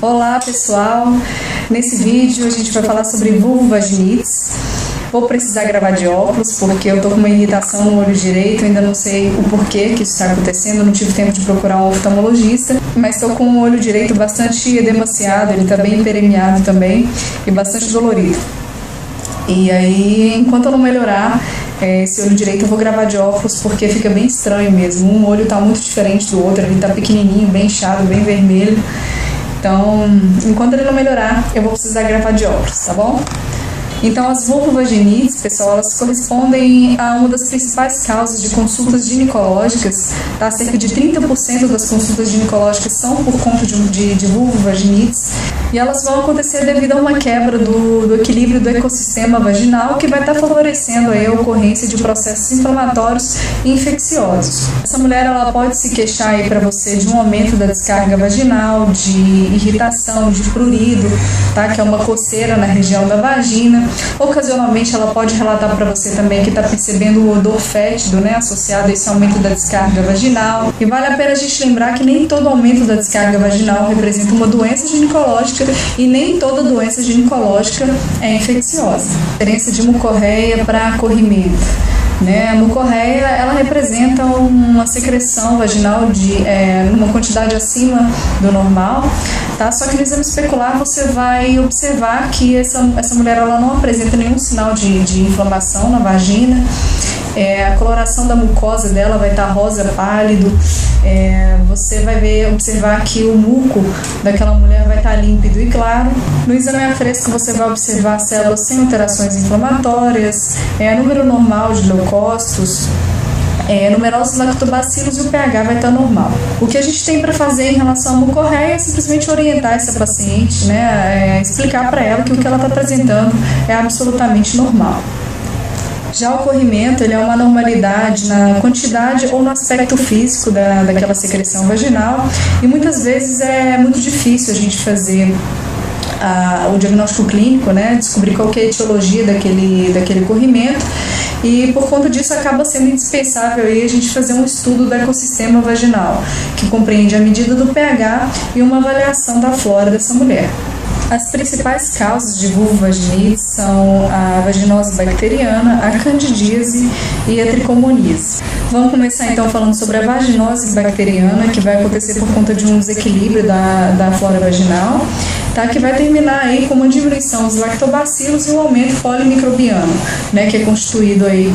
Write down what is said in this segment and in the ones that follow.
Olá pessoal, nesse vídeo a gente vai falar sobre vulvovaginites. Vou precisar gravar de óculos porque eu tô com uma irritação no olho direito, ainda não sei o porquê que isso está acontecendo, não tive tempo de procurar um oftalmologista, mas estou com o olho direito bastante edemaciado, ele está bem permeado também e bastante dolorido. E aí, enquanto eu não melhorar esse olho direito, eu vou gravar de óculos porque fica bem estranho mesmo. Um olho está muito diferente do outro, ele está pequenininho, bem inchado, bem vermelho. Então, enquanto ele não melhorar, eu vou precisar gravar de óculos, tá bom? Então, as vulvovaginites, pessoal, elas correspondem a uma das principais causas de consultas ginecológicas, tá? Cerca de 30% das consultas ginecológicas são por conta de vulvovaginites, e elas vão acontecer devido a uma quebra do equilíbrio do ecossistema vaginal, que vai estar favorecendo aí a ocorrência de processos inflamatórios e infecciosos. Essa mulher, ela pode se queixar aí para você de um aumento da descarga vaginal, de irritação, de prurido, tá? Que é uma coceira na região da vagina. Ocasionalmente ela pode relatar para você também que está percebendo o odor fétido, né, associado a esse aumento da descarga vaginal. E vale a pena a gente lembrar que nem todo aumento da descarga vaginal representa uma doença ginecológica e nem toda doença ginecológica é infecciosa. A diferença de mucorreia para corrimento. A mucorreia, ela representa uma secreção vaginal de uma quantidade acima do normal, tá? Só que no exame especular você vai observar que essa mulher, ela não apresenta nenhum sinal de inflamação na vagina. A coloração da mucosa dela vai estar rosa pálido. Você vai observar que o muco daquela mulher vai estar límpido e claro. No exame a fresco você vai observar células sem alterações inflamatórias, número normal de leucócitos, numerosos lactobacilos e o pH vai estar normal. O que a gente tem para fazer em relação à mucorreia é simplesmente orientar essa paciente, explicar para ela que o que ela está apresentando é absolutamente normal. Já o corrimento, ele é uma anormalidade na quantidade ou no aspecto físico daquela secreção vaginal, e muitas vezes é muito difícil a gente fazer o diagnóstico clínico, descobrir qual que é a etiologia daquele corrimento, e por conta disso acaba sendo indispensável aí a gente fazer um estudo do ecossistema vaginal, que compreende a medida do pH e uma avaliação da flora dessa mulher. As principais causas de vulvovaginite são a vaginose bacteriana, a candidíase e a tricomoníase. Vamos começar então falando sobre a vaginose bacteriana, que vai acontecer por conta de um desequilíbrio da flora vaginal, tá? Que vai terminar aí com uma diminuição dos lactobacilos e um aumento polimicrobiano, que é constituído aí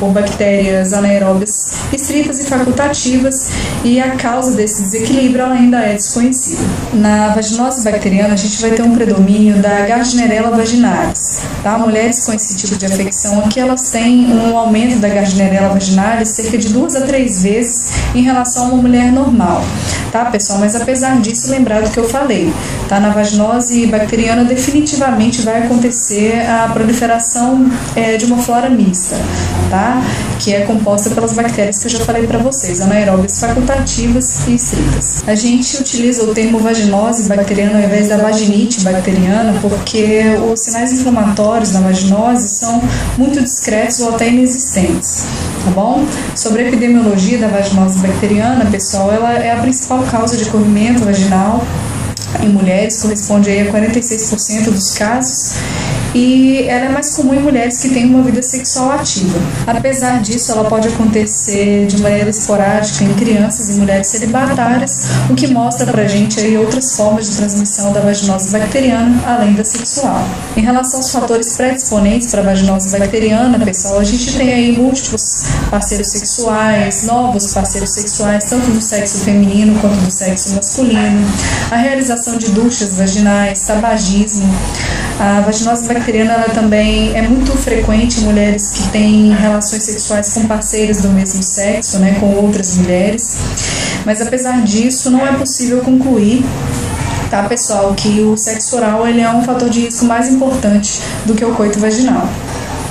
por bactérias anaeróbias estritas e facultativas, e a causa desse desequilíbrio ela ainda é desconhecida. Na vaginose bacteriana a gente vai ter um predomínio da Gardnerella vaginalis, tá? Mulheres com esse tipo de afecção aqui, elas têm um aumento da Gardnerella vaginalis cerca de 2 a 3 vezes em relação a uma mulher normal, tá, pessoal? Mas apesar disso, lembrar do que eu falei, tá? Na vaginose bacteriana definitivamente vai acontecer a proliferação de uma flora mista, tá? Que é composta pelas bactérias que eu já falei para vocês, anaeróbias facultativas e estritas. A gente utiliza o termo vaginose bacteriana ao invés da vaginite bacteriana porque os sinais inflamatórios na vaginose são muito discretos ou até inexistentes, tá bom? Sobre a epidemiologia da vaginose bacteriana, pessoal, ela é a principal causa de corrimento vaginal em mulheres, corresponde aí a 46% dos casos, e ela é mais comum em mulheres que têm uma vida sexual ativa. Apesar disso, ela pode acontecer de maneira esporádica em crianças e mulheres celibatárias, o que mostra pra gente aí outras formas de transmissão da vaginose bacteriana, além da sexual. Em relação aos fatores predisponentes para a vaginose bacteriana, pessoal, a gente tem aí múltiplos parceiros sexuais, novos parceiros sexuais, tanto do sexo feminino quanto do sexo masculino, a realização de duchas vaginais, tabagismo. A vaginose bacteriana ela também é muito frequente em mulheres que têm relações sexuais com parceiras do mesmo sexo, com outras mulheres. Mas apesar disso, não é possível concluir, tá, pessoal, que o sexo oral ele é um fator de risco mais importante do que o coito vaginal.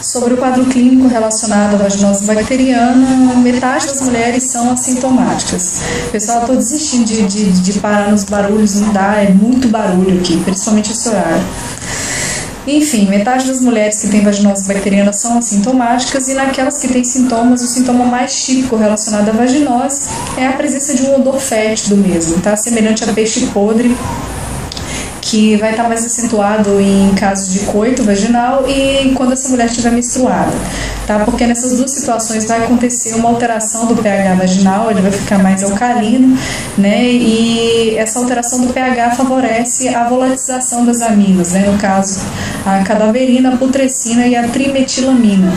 Sobre o quadro clínico relacionado à vaginose bacteriana, metade das mulheres são assintomáticas. Pessoal, eu estou desistindo de parar nos barulhos, não dá, é muito barulho aqui, principalmente esse horário. Enfim, metade das mulheres que têm vaginose bacteriana são assintomáticas, e naquelas que têm sintomas, o sintoma mais típico relacionado à vaginose é a presença de um odor fétido mesmo, tá? Semelhante a peixe podre, que vai estar mais acentuado em casos de coito vaginal e quando essa mulher estiver menstruada, tá? Porque nessas duas situações vai acontecer uma alteração do pH vaginal, ele vai ficar mais alcalino, né? E essa alteração do pH favorece a volatilização das aminas, né? No caso, a cadaverina, a putrescina e a trimetilamina,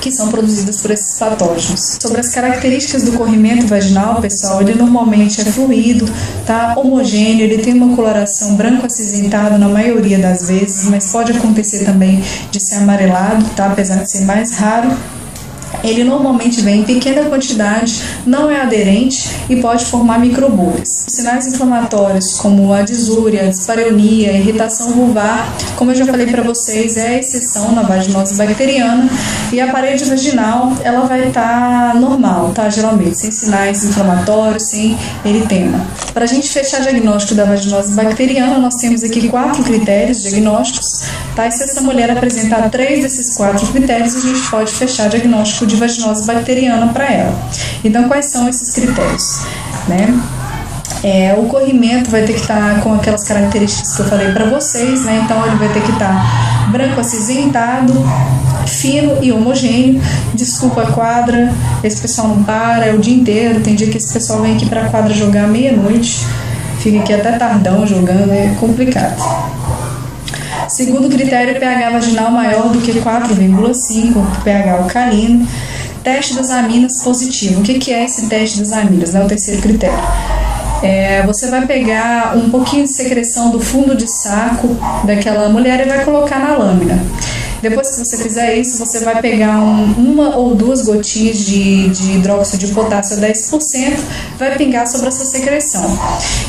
que são produzidas por esses patógenos. Sobre as características do corrimento vaginal, pessoal, ele normalmente é fluido, tá? Homogêneo, ele tem uma coloração branco acinzentado na maioria das vezes, mas pode acontecer também de ser amarelado, tá? Apesar de ser mais raro. Ele normalmente vem em pequena quantidade, não é aderente e pode formar microbolhas. Sinais inflamatórios como a disúria, a dispareunia, a irritação vulvar, como eu já falei para vocês, é a exceção na vaginose bacteriana, e a parede vaginal ela vai estar normal, tá? Geralmente, sem sinais inflamatórios, sem eritema. Para a gente fechar o diagnóstico da vaginose bacteriana, nós temos aqui 4 critérios diagnósticos, tá? E se essa mulher apresentar 3 desses 4 critérios, a gente pode fechar o diagnóstico de vaginose bacteriana para ela. Então, quais são esses critérios, né? O corrimento vai ter que estar com aquelas características que eu falei para vocês, né? Então, ele vai ter que estar branco acinzentado, fino e homogêneo. Desculpa a quadra, esse pessoal não para, é o dia inteiro. Tem dia que esse pessoal vem aqui para a quadra jogar meia-noite, fica aqui até tardão jogando, é complicado. Segundo critério, pH vaginal maior do que 4,5, pH alcalino. Teste das aminas positivo. O que é esse teste das aminas? É o terceiro critério. Você vai pegar um pouquinho de secreção do fundo de saco daquela mulher e vai colocar na lâmina. Depois que você fizer isso, você vai pegar uma ou duas gotinhas de hidróxido de potássio a 10%, vai pingar sobre essa secreção.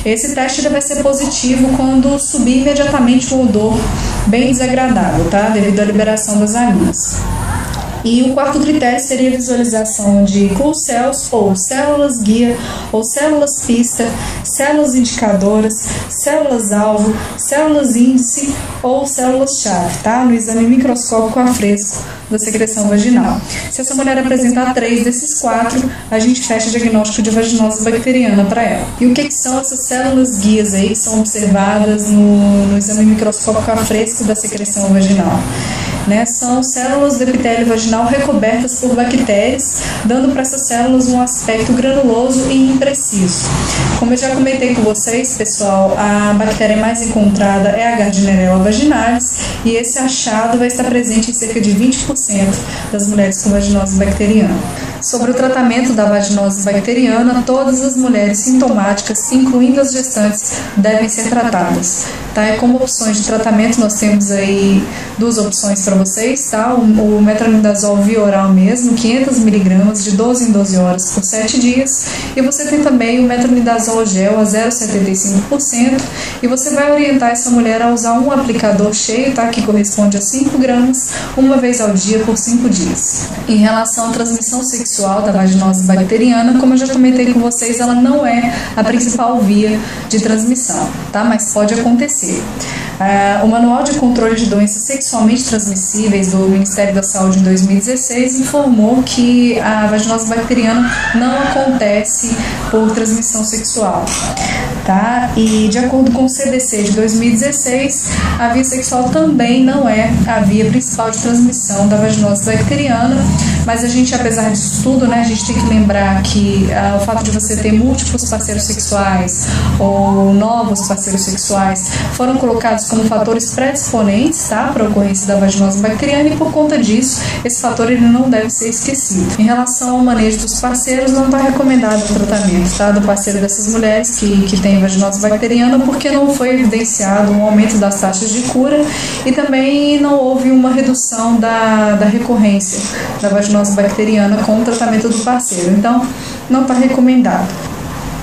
Esse teste vai ser positivo quando subir imediatamente um odor bem desagradável, tá? Devido à liberação das aminas. E o quarto critério seria a visualização de clue cells, ou células guia, ou células pista, células indicadoras, células-alvo, células índice ou células-chave, tá? No exame microscópico a fresco da secreção vaginal. Se essa mulher apresentar 3 desses 4, a gente fecha o diagnóstico de vaginose bacteriana para ela. E o que são essas células guias aí que são observadas no exame microscópico a fresco da secreção vaginal? São células do epitélio vaginal recobertas por bactérias, dando para essas células um aspecto granuloso e impreciso. Como eu já comentei com vocês, pessoal, a bactéria mais encontrada é a Gardnerella vaginalis, e esse achado vai estar presente em cerca de 20% das mulheres com vaginose bacteriana. Sobre o tratamento da vaginose bacteriana, todas as mulheres sintomáticas, incluindo as gestantes, devem ser tratadas. Tá? E como opções de tratamento, nós temos aí 2 opções para vocês, tá? O metronidazol via oral mesmo, 500 mg de 12 em 12 horas por 7 dias. E você tem também o metronidazol gel a 0,75%. E você vai orientar essa mulher a usar um aplicador cheio, tá? Que corresponde a 5 gramas, uma vez ao dia por 5 dias. Em relação à transmissão sexual da vaginose bacteriana, como eu já comentei com vocês, ela não é a principal via de transmissão, tá? Mas pode acontecer. O Manual de Controle de Doenças Sexualmente Transmissíveis do Ministério da Saúde em 2016 informou que a vaginose bacteriana não acontece por transmissão sexual. Tá? E de acordo com o CDC de 2016, a via sexual também não é a via principal de transmissão da vaginose bacteriana, mas a gente, apesar disso tudo, né, a gente tem que lembrar que o fato de você ter múltiplos parceiros sexuais ou novos parceiros sexuais foram colocados como fatores predisponentes, tá, para a ocorrência da vaginose bacteriana, e por conta disso, esse fator ele não deve ser esquecido. Em relação ao manejo dos parceiros, não está recomendado o tratamento, tá, do parceiro dessas mulheres que tem vaginose bacteriana, porque não foi evidenciado um aumento das taxas de cura e também não houve uma redução da recorrência da vaginose bacteriana com o tratamento do parceiro. Então, não está recomendado.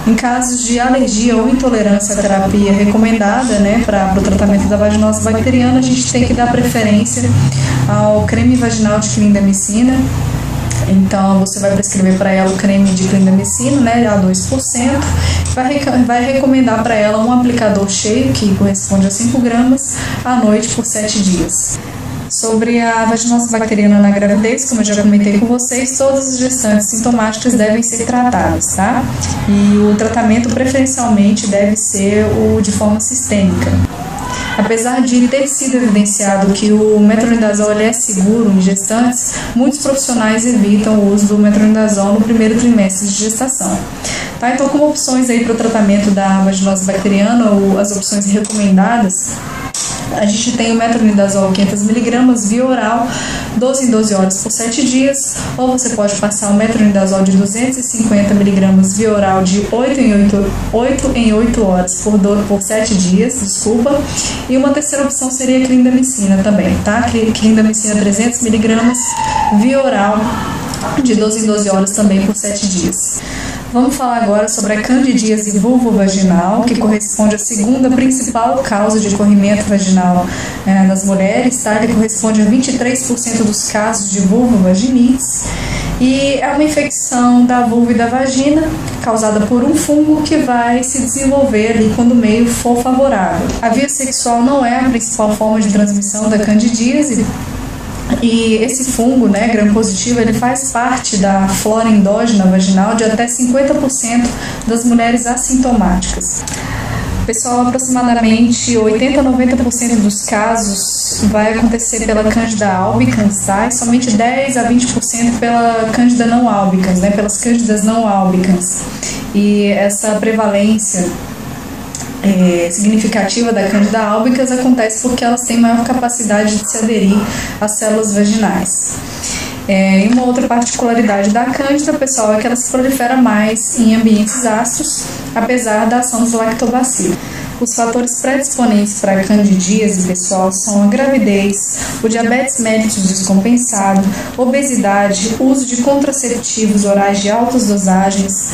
Em casos de alergia ou intolerância à terapia recomendada, né, para o tratamento da vaginose bacteriana, a gente tem que dar preferência ao creme vaginal de clindamicina. Então, você vai prescrever para ela o creme de clindamicina, né, a 2%, vai recomendar para ela um aplicador cheio, que corresponde a 5 gramas, à noite por 7 dias. Sobre a vaginose bacteriana na gravidez, como eu já comentei com vocês, todas as gestantes sintomáticas devem ser tratadas, tá? E o tratamento preferencialmente deve ser o de forma sistêmica. Apesar de ter sido evidenciado que o metronidazol é seguro em gestantes, muitos profissionais evitam o uso do metronidazol no primeiro trimestre de gestação. Tá? Então, como opções aí para o tratamento da vaginose bacteriana, ou as opções recomendadas, a gente tem o metronidazol 500mg via oral, 12 em 12 horas por 7 dias, ou você pode passar o metronidazol de 250mg via oral de 8 em 8 horas por 7 dias, E uma terceira opção seria a clindamicina também, tá? Clindamicina 300mg via oral de 12 em 12 horas também por 7 dias. Vamos falar agora sobre a candidíase vulvovaginal, que corresponde à segunda principal causa de corrimento vaginal nas mulheres, tá? Ele corresponde a 23% dos casos de vulvovaginites e é uma infecção da vulva e da vagina causada por um fungo que vai se desenvolver ali quando o meio for favorável. A via sexual não é a principal forma de transmissão da candidíase. E esse fungo, gram-positivo, ele faz parte da flora endógena vaginal de até 50% das mulheres assintomáticas. Pessoal, aproximadamente 80 a 90% dos casos vai acontecer pela Candida albicans, tá? E somente 10 a 20% pela Candida não albicans, pelas Cândidas não albicans. E essa prevalência significativa da Candida albicans acontece porque elas têm maior capacidade de se aderir às células vaginais. E uma outra particularidade da Cândida, pessoal, é que ela se prolifera mais em ambientes ácidos, apesar da ação dos lactobacilos. Os fatores predisponentes para a candidíase, pessoal, são a gravidez, o diabetes mellitus descompensado, obesidade, uso de contraceptivos orais de altas dosagens,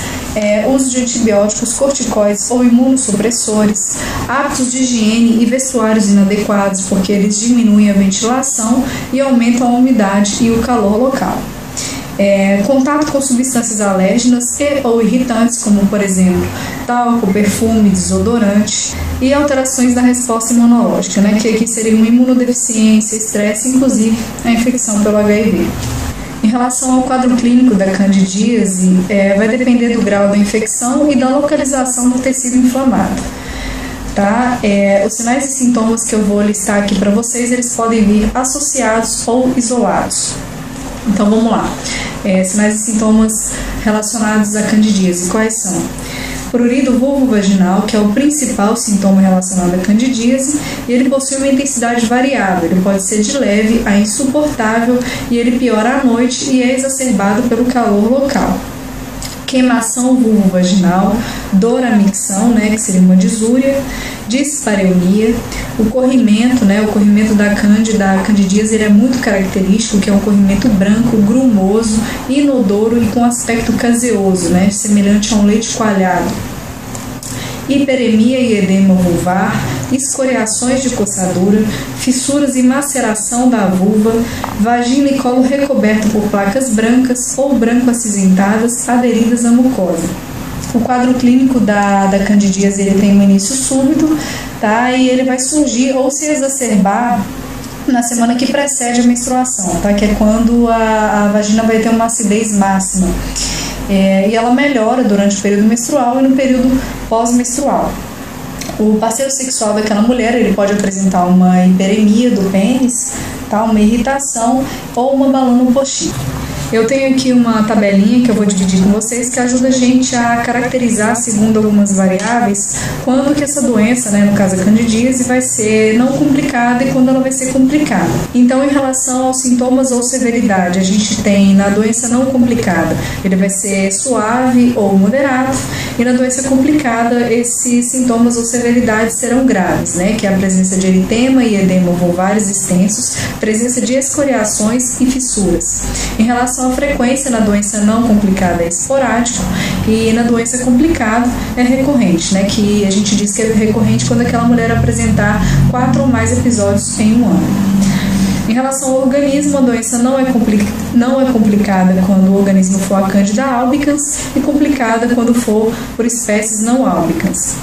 uso de antibióticos, corticoides ou imunossupressores, hábitos de higiene e vestuários inadequados, porque eles diminuem a ventilação e aumentam a umidade e o calor local. Contato com substâncias alérgenas e ou irritantes, como por exemplo talco, perfume, desodorante, e alterações da resposta imunológica, que aqui seria uma imunodeficiência, estresse, inclusive a infecção pelo HIV. Em relação ao quadro clínico da candidíase, vai depender do grau da infecção e da localização do tecido inflamado. Tá? Os sinais e sintomas que eu vou listar aqui para vocês, eles podem vir associados ou isolados. Então vamos lá. Sinais e sintomas relacionados à candidíase, quais são? Prurido vulvovaginal, que é o principal sintoma relacionado à candidíase, e ele possui uma intensidade variável, ele pode ser de leve a insuportável e ele piora à noite e é exacerbado pelo calor local. Queimação vulvovaginal, dor à micção, que seria uma disúria, dispareunia, o corrimento da candidíase, ele é muito característico, que é um corrimento branco, grumoso, inodoro e com aspecto caseoso, semelhante a um leite coalhado. Hiperemia e edema vulvar, escoriações de coçadura, fissuras e maceração da vulva, vagina e colo recoberto por placas brancas ou branco-acinzentadas aderidas à mucosa. O quadro clínico da candidíase, ele tem um início súbito, tá? E ele vai surgir ou se exacerbar na semana que precede a menstruação, tá? Que é quando a vagina vai ter uma acidez máxima. E ela melhora durante o período menstrual e no período pós-menstrual. O parceiro sexual daquela mulher, ele pode apresentar uma hiperemia do pênis, tá? Uma irritação ou uma balanopoxia. Eu tenho aqui uma tabelinha que eu vou dividir com vocês que ajuda a gente a caracterizar, segundo algumas variáveis, quando que essa doença, no caso a candidíase, vai ser não complicada e quando ela vai ser complicada. Então, em relação aos sintomas ou severidade, a gente tem na doença não complicada, ele vai ser suave ou moderado, e na doença complicada, esses sintomas ou severidades serão graves, que é a presença de eritema e edema vulvares extensos, presença de escoriações e fissuras. Em relação à frequência, na doença não complicada é esporádico e na doença complicada é recorrente, que a gente diz que é recorrente quando aquela mulher apresentar 4 ou mais episódios em um ano. Em relação ao organismo, a doença não é complicada quando o organismo for a Candida albicans e complicada quando for por espécies não albicans.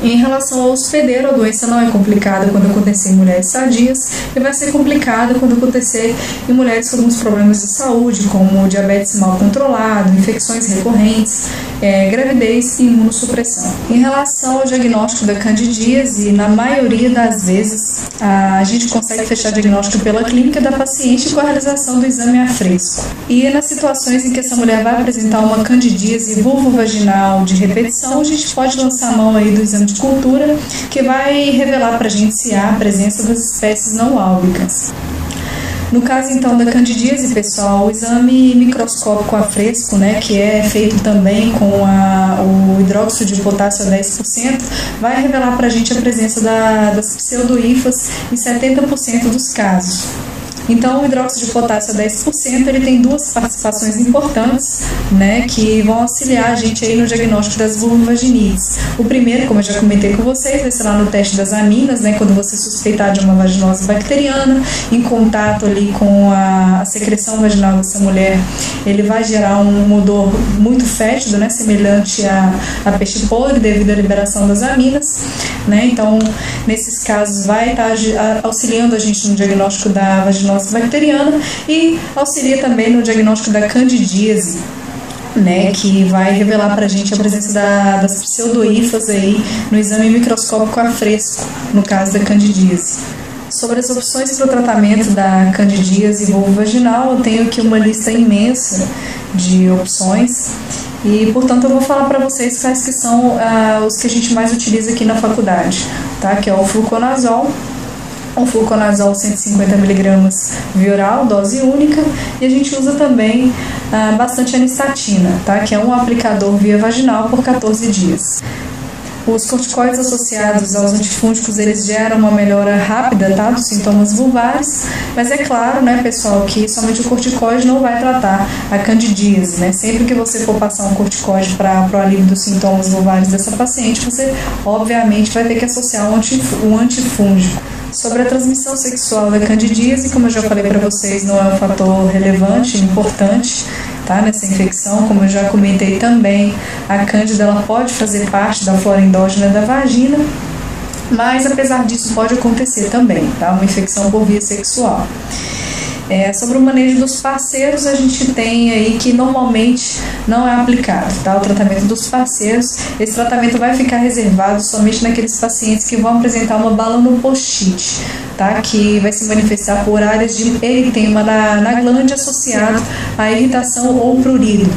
Em relação ao hospedeiro, a doença não é complicada quando acontecer em mulheres sadias e vai ser complicada quando acontecer em mulheres com alguns problemas de saúde, como diabetes mal controlado, infecções recorrentes, gravidez e imunossupressão. Em relação ao diagnóstico da candidíase, na maioria das vezes a gente consegue fechar diagnóstico pela clínica da paciente com a realização do exame a fresco. E nas situações em que essa mulher vai apresentar uma candidíase vulvovaginal de repetição, a gente pode lançar a mão aí do exame de cultura, que vai revelar para a gente se há a presença das espécies não álbicas. No caso, então, da candidíase, pessoal, o exame microscópico a fresco, que é feito também com o hidróxido de potássio a 10%, vai revelar para a gente a presença das pseudohifas em 70% dos casos. Então, o hidróxido de potássio a 10%, ele tem duas participações importantes, que vão auxiliar a gente aí no diagnóstico das vulvovaginites. O primeiro, como eu já comentei com vocês, vai ser lá no teste das aminas, quando você suspeitar de uma vaginose bacteriana, em contato ali com a secreção vaginal dessa mulher, ele vai gerar um odor muito fétido, semelhante a peixe podre, devido à liberação das aminas. Então, nesses casos, vai estar auxiliando a gente no diagnóstico da vaginose bacteriana e auxilia também no diagnóstico da candidíase, que vai revelar para a gente a presença das pseudohifas aí no exame microscópico a fresco, no caso da candidíase. Sobre as opções para o tratamento da candidíase vulvovaginal, eu tenho aqui uma lista imensa de opções e, portanto, eu vou falar para vocês quais que são os que a gente mais utiliza aqui na faculdade, que é o fluconazol. O fluconazol 150mg via oral, dose única, e a gente usa também bastante anistatina, que é um aplicador via vaginal por 14 dias. Os corticoides associados aos antifúngicos, eles geram uma melhora rápida, dos sintomas vulvares, mas é claro, pessoal, que somente o corticoide não vai tratar a candidíase, Sempre que você for passar um corticoide para o alívio dos sintomas vulvares dessa paciente, você, obviamente, vai ter que associar um antifúngico. Sobre a transmissão sexual da candidíase, como eu já falei para vocês, não é um fator relevante, importante, nessa infecção. Como eu já comentei também, a cândida ela pode fazer parte da flora endógena da vagina, mas apesar disso pode acontecer também, uma infecção por via sexual. Sobre o manejo dos parceiros, a gente tem aí que normalmente não é aplicado, o tratamento dos parceiros. Esse tratamento vai ficar reservado somente naqueles pacientes que vão apresentar uma balanopostite, que vai se manifestar por áreas de eritema na glândula associado à irritação ou prurido.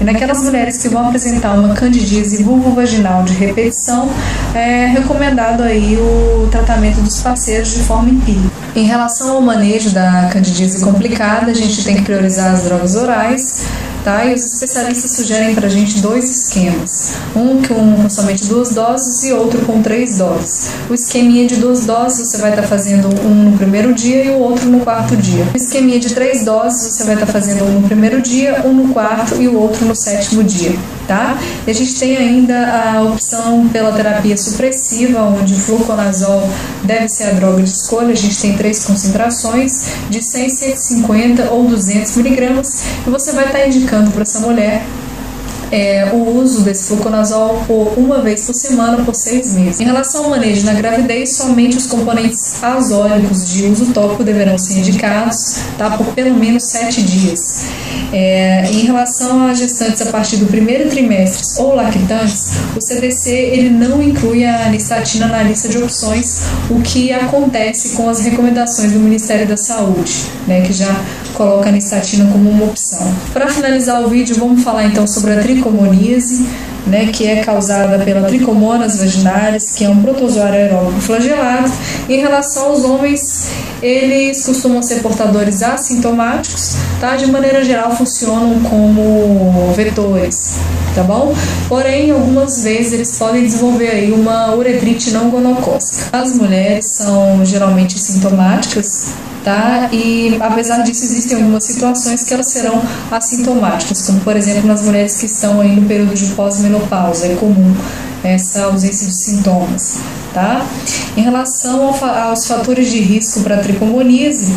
E naquelas mulheres que vão apresentar uma candidíase vulvovaginal de repetição, é recomendado aí o tratamento dos parceiros de forma empírica. Em relação ao manejo da candidíase complicada, a gente tem que priorizar as drogas orais, e os especialistas sugerem para a gente dois esquemas, um com somente 2 doses e outro com 3 doses. O esqueminha de 2 doses você vai estar fazendo um no primeiro dia e o outro no quarto dia. O esqueminha de 3 doses você vai estar fazendo um no primeiro dia, um no quarto e o outro no 7º dia. E a gente tem ainda a opção pela terapia supressiva, onde o fluconazol deve ser a droga de escolha. A gente tem 3 concentrações de 100, 150 ou 200mg e você vai estar indicando para essa mulher o uso desse fluconazol por 1 vez por semana por 6 meses. Em relação ao manejo na gravidez, somente os componentes azólicos de uso tópico deverão ser indicados, por pelo menos 7 dias. Em relação a gestantes a partir do 1º trimestre ou lactantes, o CDC ele não inclui a anistatina na lista de opções, o que acontece com as recomendações do Ministério da Saúde, que já coloca a anistatina como uma opção. Para finalizar o vídeo, vamos falar então sobre a tricomoníase, que é causada pela Trichomonas vaginalis, que é um protozoário aeróbico flagelado. Em relação aos homens, eles costumam ser portadores assintomáticos, de maneira geral funcionam como vetores, bom? Porém, algumas vezes eles podem desenvolver aí uma uretrite não gonocócica. As mulheres são geralmente sintomáticas, e apesar disso existem algumas situações que elas serão assintomáticas, como por exemplo nas mulheres que estão aí no período de pós-menopausa, é comum essa ausência de sintomas, Em relação aos fatores de risco para a tricomoníase,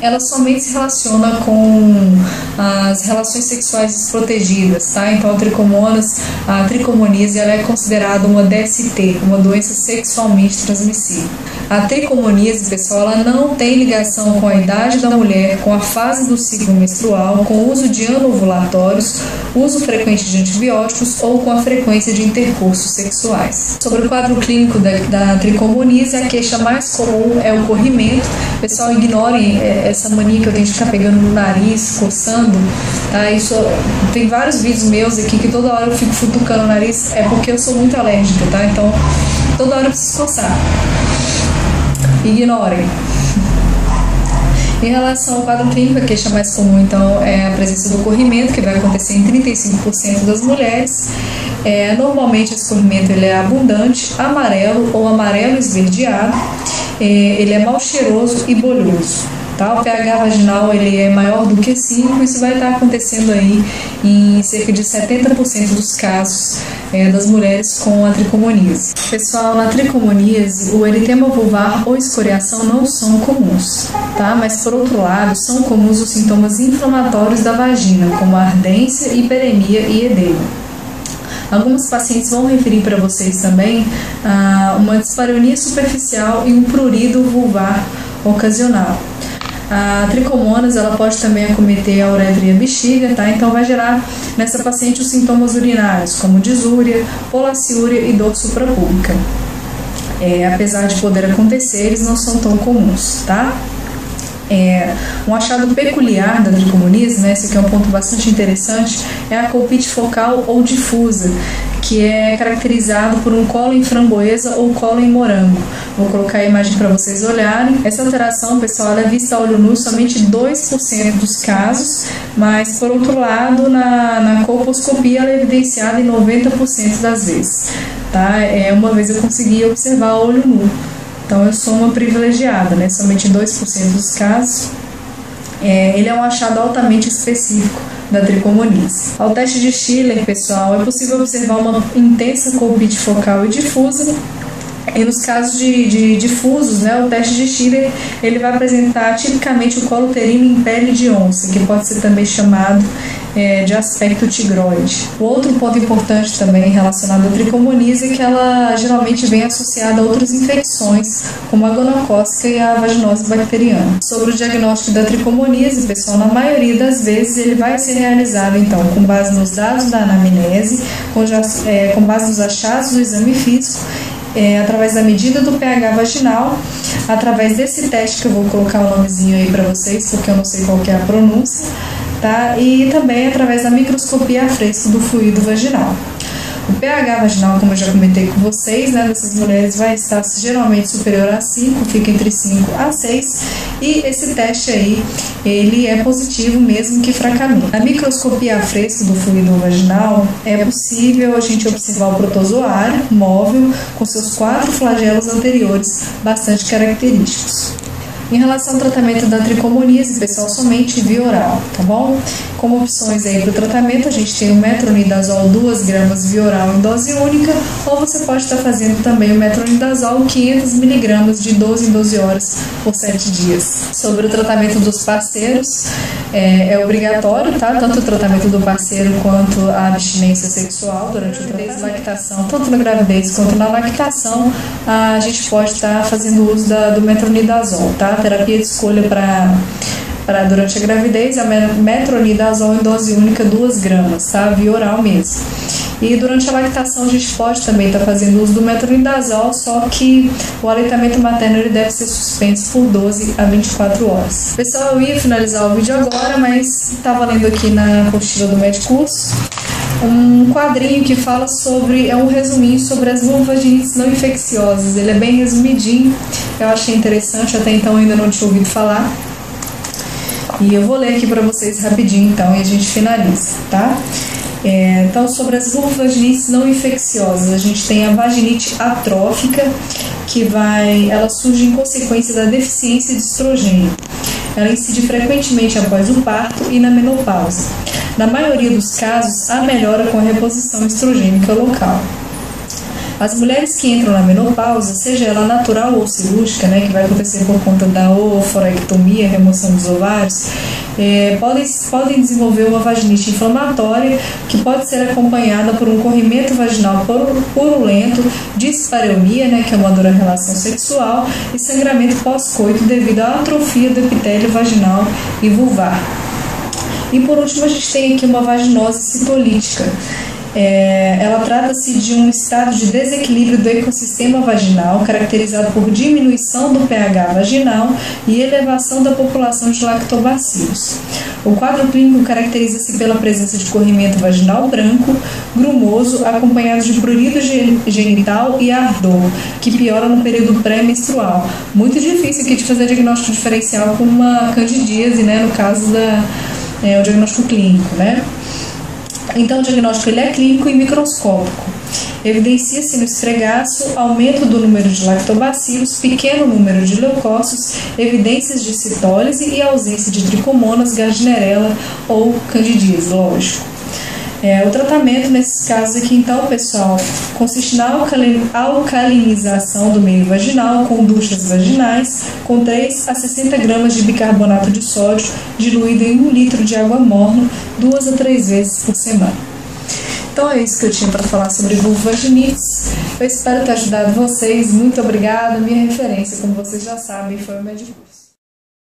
ela somente se relaciona com as relações sexuais desprotegidas, tá? Então a tricomoníase ela é considerada uma DST, uma doença sexualmente transmissível. A tricomoníase, pessoal, ela não tem ligação com a idade da mulher, com a fase do ciclo menstrual, com o uso de anovulatórios, uso frequente de antibióticos ou com a frequência de intercursos sexuais. Sobre o quadro clínico da tricomoníase, a queixa mais comum é o corrimento. Pessoal, ignorem essa mania que eu tenho de ficar pegando no nariz, coçando, tá? Isso, tem vários vídeos meus aqui que toda hora eu fico futucando o nariz, é porque eu sou muito alérgica, tá? Então, toda hora eu preciso coçar. Ignorem. Em relação ao quadro clínico, a queixa mais comum, então, é a presença do corrimento, que vai acontecer em 35% das mulheres. Normalmente, esse corrimento ele é abundante, amarelo ou amarelo esverdeado. Ele é mal cheiroso e bolhoso. Tá? O pH vaginal ele é maior do que 5, isso vai estar acontecendo aí em cerca de 70% dos casos das mulheres com a tricomoníase. Pessoal, na tricomoníase, o eritema vulvar ou escoriação não são comuns, tá? Mas por outro lado, são comuns os sintomas inflamatórios da vagina, como ardência, hiperemia e edema. Alguns pacientes vão referir para vocês também uma dispareunia superficial e um prurido vulvar ocasional. A tricomonas ela pode também acometer a uretra e a bexiga, tá? Então vai gerar nessa paciente os sintomas urinários, como disúria, polaciúria e dor suprapúbica. Apesar de poder acontecer, eles não são tão comuns, tá? Um achado peculiar da tricomoníase, né, esse aqui é um ponto bastante interessante, é a colpite focal ou difusa, que é caracterizado por um colo em framboesa ou colo em morango. Vou colocar a imagem para vocês olharem. Essa alteração, pessoal, ela é vista a olho nu somente 2% dos casos, mas, por outro lado, na colposcopia ela é evidenciada em 90% das vezes. Tá? Uma vez eu consegui observar a olho nu. Então, eu sou uma privilegiada, né? Somente 2% dos casos. Ele é um achado altamente específico da tricomoníase. Ao teste de Schiller, pessoal, é possível observar uma intensa colpite focal e difusa. E nos casos de difusos, né, o teste de Schiller ele vai apresentar tipicamente o colo uterino em pele de onça, que pode ser também chamado de aspecto tigroide. O outro ponto importante também relacionado à tricomoníase é que ela geralmente vem associada a outras infecções, como a gonocócica e a vaginose bacteriana. Sobre o diagnóstico da tricomoníase, pessoal, na maioria das vezes ele vai ser realizado então com base nos dados da anamnese, com base nos achados do exame físico, através da medida do pH vaginal, através desse teste que eu vou colocar o nomezinho aí para vocês, porque eu não sei qual que é a pronúncia, tá? E também através da microscopia a fresco do fluido vaginal. O pH vaginal, como eu já comentei com vocês, né, dessas mulheres vai estar geralmente superior a 5, fica entre 5 a 6, e esse teste aí, ele é positivo mesmo que fracamente. Na microscopia a fresco do fluido vaginal, é possível a gente observar o protozoário móvel com seus 4 flagelos anteriores bastante característicos. Em relação ao tratamento da tricomoníase, pessoal, somente via oral, tá bom? Como opções aí para o tratamento, a gente tem o metronidazol 2 gramas via oral em dose única, ou você pode estar fazendo também o metronidazol 500 miligramas de 12 em 12 horas por 7 dias. Sobre o tratamento dos parceiros, é obrigatório, tá? Tanto o tratamento do parceiro quanto a abstinência sexual durante o tratamento da lactação, tanto na gravidez quanto na lactação, a gente pode estar fazendo uso do metronidazol, tá? Terapia de escolha para durante a gravidez, a metronidazol em dose única 2 gramas, tá? Via oral mesmo. E durante a lactação a gente pode também estar fazendo uso do metronidazol, só que o aleitamento materno ele deve ser suspenso por 12 a 24 horas. Pessoal, eu ia finalizar o vídeo agora, mas estava lendo aqui na apostila do Medicurso um quadrinho que fala sobre, um resuminho sobre as vulvaginites não infecciosas. Ele é bem resumidinho, eu achei interessante, até então ainda não tinha ouvido falar. E eu vou ler aqui para vocês rapidinho então e a gente finaliza, tá? Então, sobre as vulvaginites não infecciosas, a gente tem a vaginite atrófica, ela surge em consequência da deficiência de estrogênio. Ela incide frequentemente após o parto e na menopausa. Na maioria dos casos, há melhora com a reposição estrogênica local. As mulheres que entram na menopausa, seja ela natural ou cirúrgica, né, que vai acontecer por conta da oophorectomia, remoção dos ovários, podem desenvolver uma vaginite inflamatória que pode ser acompanhada por um corrimento vaginal purulento, dispareunia, né, que é uma dor à relação sexual, e sangramento pós-coito devido à atrofia do epitélio vaginal e vulvar. E por último, a gente tem aqui uma vaginose citolítica. Ela trata-se de um estado de desequilíbrio do ecossistema vaginal, caracterizado por diminuição do pH vaginal e elevação da população de lactobacilos. O quadro clínico caracteriza-se pela presença de corrimento vaginal branco, grumoso, acompanhado de prurido genital e ardor, que piora no período pré-menstrual. Muito difícil aqui de fazer diagnóstico diferencial com uma candidíase, né, no caso o diagnóstico clínico, né? Então, o diagnóstico ele é clínico e microscópico. Evidencia-se no esfregaço aumento do número de lactobacilos, pequeno número de leucócitos, evidências de citólise e ausência de tricomonas, gardnerella ou candidíase, lógico. O tratamento nesses casos aqui, então, pessoal, consiste na alcalinização do meio vaginal com duchas vaginais com 3 a 60 gramas de bicarbonato de sódio diluído em 1 litro de água morna 2 a 3 vezes por semana. Então é isso que eu tinha para falar sobre vulvovaginites. Eu espero ter ajudado vocês. Muito obrigada. Minha referência, como vocês já sabem, foi o Medicurso.